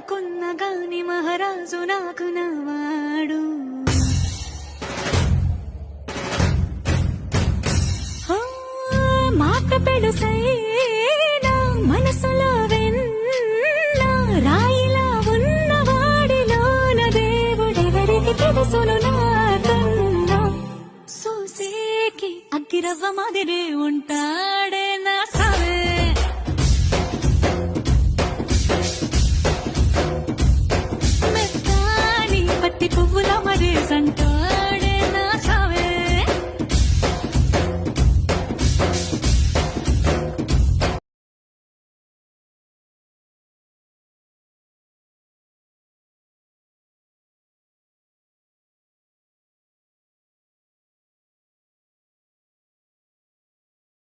కోరుకున్న గాని మహారాజు నాకు నవాడు. మాట పెడుసైనా మనసులో వెన్న రాయిలా ఉన్నవాడిలోన దేవుడెవరికి తెలుసును నాకన్నా. సూసేకి అగ్గిరవ్వ మాదిరే ఉంటా.